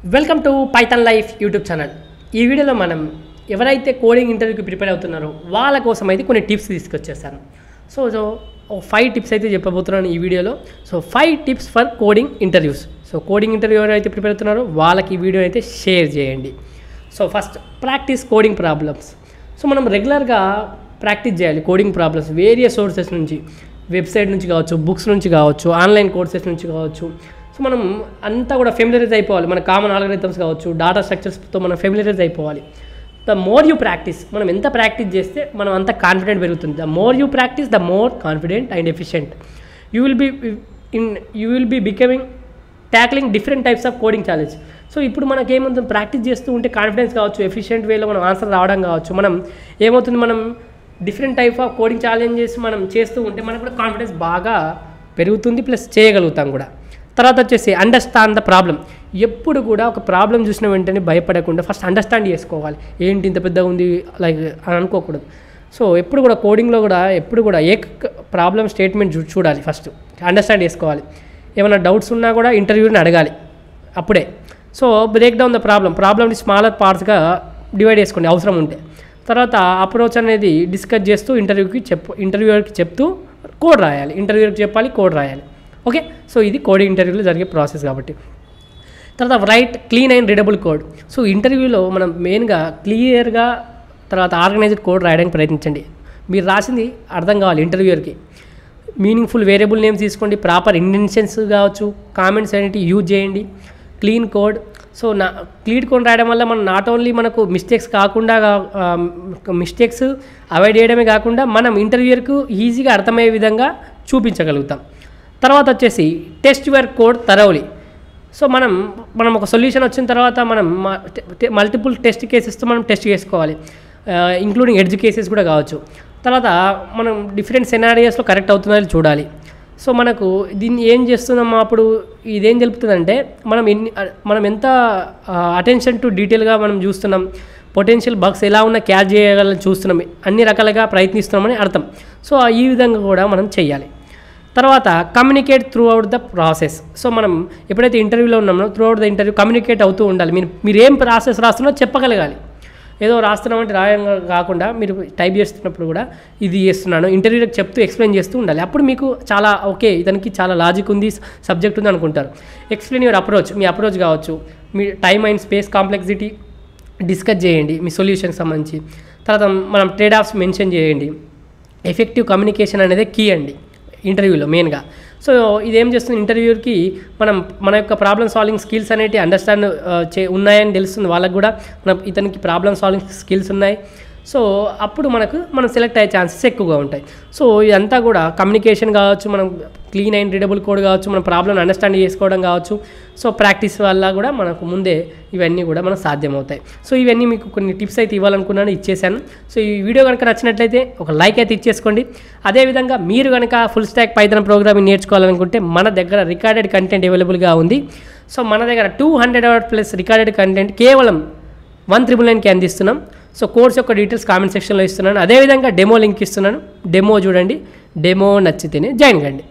Welcome to Python life YouTube channel. ఈ వీడియోలో మనం ఎవరైతే కోడింగ్ ఇంటర్వ్యూకి ప్రిపేర్ అవుతున్నారో వాళ్ళ కోసం అయితే కొన్ని టిప్స్ తీసుకొచ్చేసాను. సో 5 టిప్స్ అయితే చెప్పబోతున్నాను ఈ వీడియోలో. So 5 tips for coding interviews. So coding interview ఎవరైతే ప్రిపేర్ అవుతున్నారో వాళ్ళకి ఈ వీడియో అయితే షేర్ చేయండి. So first practice coding problems. So మనం రెగ్యులర్గా ప్రాక్టీస్ చేయాలి కోడింగ్ ప్రాబ్లమ్స్ వేరియస్ సోర్సెస్ నుంచి, వెబ్సైట్ నుంచి కావచ్చు, బుక్స్ నుంచి కావచ్చు, ఆన్లైన్ కోర్సెస్ నుంచి కావచ్చు. సో మనం అంతా కూడా ఫెమిలరైజ్ అయిపోవాలి. మన కామన్ ఆల్గరిథమ్స్ కావచ్చు, డేటా స్ట్రక్చర్స్తో మనం ఫెమిలరైజ్ అయిపోవాలి. ద మోర్ యూ ప్రాక్టీస్, మనం ఎంత ప్రాక్టీస్ చేస్తే మనం అంత కాన్ఫిడెంట్ పెరుగుతుంది. The more you practice the more confident and efficient you will be becoming tackling different types of coding challenge. So ఇప్పుడు మనకి ఏమవుతుంది, ప్రాక్టీస్ చేస్తూ ఉంటే కాన్ఫిడెన్స్ కావచ్చు, ఎఫిషియెంట్ వేలో మనం ఆన్సర్ రావడం కావచ్చు. మనం ఏమవుతుంది, మనం different type of coding challenges మనం చేస్తూ ఉంటే మనకు కూడా కాన్ఫిడెన్స్ బాగా పెరుగుతుంది, ప్లస్ చేయగలుగుతాం కూడా. తర్వాత వచ్చేసి అండర్స్టాండ్ ద ప్రాబ్లం. ఎప్పుడు కూడా ఒక ప్రాబ్లం చూసిన వెంటనే భయపడకుండా ఫస్ట్ అండర్స్టాండ్ చేసుకోవాలి. ఏంటి ఇంత పెద్దగా ఉంది లైక్ అని అనుకోకూడదు. సో ఎప్పుడు కూడా కోడింగ్లో కూడా ఎప్పుడు కూడా ఏ ప్రాబ్లం స్టేట్మెంట్ చూడాలి, ఫస్ట్ అండర్స్టాండ్ చేసుకోవాలి. ఏమైనా డౌట్స్ ఉన్నా కూడా ఇంటర్వ్యూని అడగాలి అప్పుడే. సో బ్రేక్ డౌన్ ద ప్రాబ్లమ్ని స్మాలర్ పార్ట్స్గా డివైడ్ చేసుకోండి అవసరం ఉంటే. తర్వాత అప్రోచ్ అనేది డిస్కస్ చేస్తూ ఇంటర్వ్యూవర్కి చెప్తూ కోడ్ రాయాలి. ఇంటర్వ్యూవర్కి చెప్పాలి, కోడ్ రాయాలి. ఓకే, సో ఇది కోడింగ్ ఇంటర్వ్యూలో జరిగే ప్రాసెస్ కాబట్టి. తర్వాత right clean and readable code. So ఇంటర్వ్యూలో మనం మెయిన్గా క్లియర్గా తర్వాత ఆర్గనైజ్డ్ కోడ్ రాయడానికి ప్రయత్నించండి. మీరు రాసింది అర్థం కావాలి ఇంటర్వ్యూయర్కి. మీనింగ్ఫుల్ వేరియబుల్ నేమ్స్ తీసుకోండి, ప్రాపర్ ఇంటెన్షన్స్ కావచ్చు, కామెంట్స్ అనేవి యూజ్ చేయండి. Clean code. So clean code రాయడం వల్ల మనం నాట్ ఓన్లీ మనకు మిస్టేక్స్ అవాయిడ్ చేయడమే కాకుండా మనం ఇంటర్వ్యూయర్కు ఈజీగా అర్థమయ్యే విధంగా చూపించగలుగుతాం. తర్వాత వచ్చేసి test your code thoroughly. So మనం ఒక సొల్యూషన్ వచ్చిన తర్వాత మనం మల్టిపుల్ టెస్ట్ కేసెస్తో మనం టెస్ట్ చేసుకోవాలి, ఇంక్లూడింగ్ ఎడ్జ్ కేసెస్ కూడా కావచ్చు. తర్వాత మనం డిఫరెంట్ సెనారియోస్లో కరెక్ట్ అవుతుందని చూడాలి. సో మనకు దీన్ని ఏం చేస్తున్నాం, అప్పుడు ఇదేం తెలుపుతుందంటే మనం ఎంత అటెన్షన్ టు డీటెయిల్గా మనం చూస్తున్నాం, పొటెన్షియల్ బగ్స్ ఎలా ఉన్నా క్యాచ్ చేయగలని చూస్తున్నాం, అన్ని రకాలుగా ప్రయత్నిస్తున్నామని అర్థం. సో ఈ విధంగా కూడా మనం చేయాలి. తర్వాత communicate through out the process. So మనం ఎప్పుడైతే ఇంటర్వ్యూలో ఉన్నామో through out the interview communicate అవుతూ ఉండాలి. మీరు ఏం ప్రాసెస్ రాస్తున్నారో చెప్పగలగాలి. ఏదో రాస్తున్నామంటే రాయంగా కాకుండా మీరు టైప్ చేస్తున్నప్పుడు కూడా ఇది చేస్తున్నాను ఇంటర్వ్యూకి చెప్తూ ఎక్స్ప్లెయిన్ చేస్తూ ఉండాలి. అప్పుడు మీకు చాలా ఓకే, ఇతనికి చాలా లాజిక్ ఉంది, సబ్జెక్ట్ ఉంది అనుకుంటారు. Explain your approach. మీ అప్రోచ్ కావచ్చు, మీ time and space complexity discuss చేయండి మీ సొల్యూషన్కి సంబంధించి. తర్వాత మనం ట్రేడ్ ఆఫ్స్ మెన్షన్ చేయండి. ఎఫెక్టివ్ కమ్యూనికేషన్ అనేది కీ అండి ఇంటర్వ్యూలో మెయిన్గా. సో ఇదేం చేస్తుంది, ఇంటర్వ్యూకి మన యొక్క ప్రాబ్లమ్ సాల్వింగ్ స్కిల్స్ అనేవి అండర్స్టాండ్ ఉన్నాయని తెలుస్తుంది వాళ్ళకు కూడా. ఇతనికి ప్రాబ్లమ్ సాల్వింగ్ స్కిల్స్ ఉన్నాయి. సో అప్పుడు మనం సెలెక్ట్ అయ్యే ఛాన్సెస్ ఎక్కువగా ఉంటాయి. సో ఇదంతా కూడా కమ్యూనికేషన్ కావచ్చు, మనం క్లీన్ అండ్ రీడబుల్ కోడ్ కావచ్చు, మన ప్రాబ్లమ్ అండర్స్టాండ్ చేసుకోవడం కావచ్చు. సో ప్రాక్టీస్ వల్ల కూడా మనకు ముందే ఇవన్నీ కూడా మనకు సాధ్యమవుతాయి. సో ఇవన్నీ మీకు కొన్ని టిప్స్ అయితే ఇవ్వాలనుకున్నాను, ఇచ్చేసాను. సో ఈ వీడియో కనుక నచ్చినట్లయితే ఒక లైక్ అయితే ఇచ్చేసుకోండి. అదేవిధంగా మీరు కనుక ఫుల్ స్టాక్ పైథాన్ ప్రోగ్రామింగ్ నేర్చుకోవాలనుకుంటే మన దగ్గర రికార్డెడ్ కంటెంట్ అవైలబుల్గా ఉంది. సో మన దగ్గర 200 hours ప్లస్ రికార్డెడ్ కంటెంట్ కేవలం 199కి అందిస్తున్నాం. సో కోర్స్ యొక్క డీటెయిల్స్ కామెంట్ సెక్షన్లో ఇస్తున్నాను. అదేవిధంగా డెమో లింక్ ఇస్తున్నాను. డెమో చూడండి, డెమో నచ్చితేనే జాయిన్ కండి.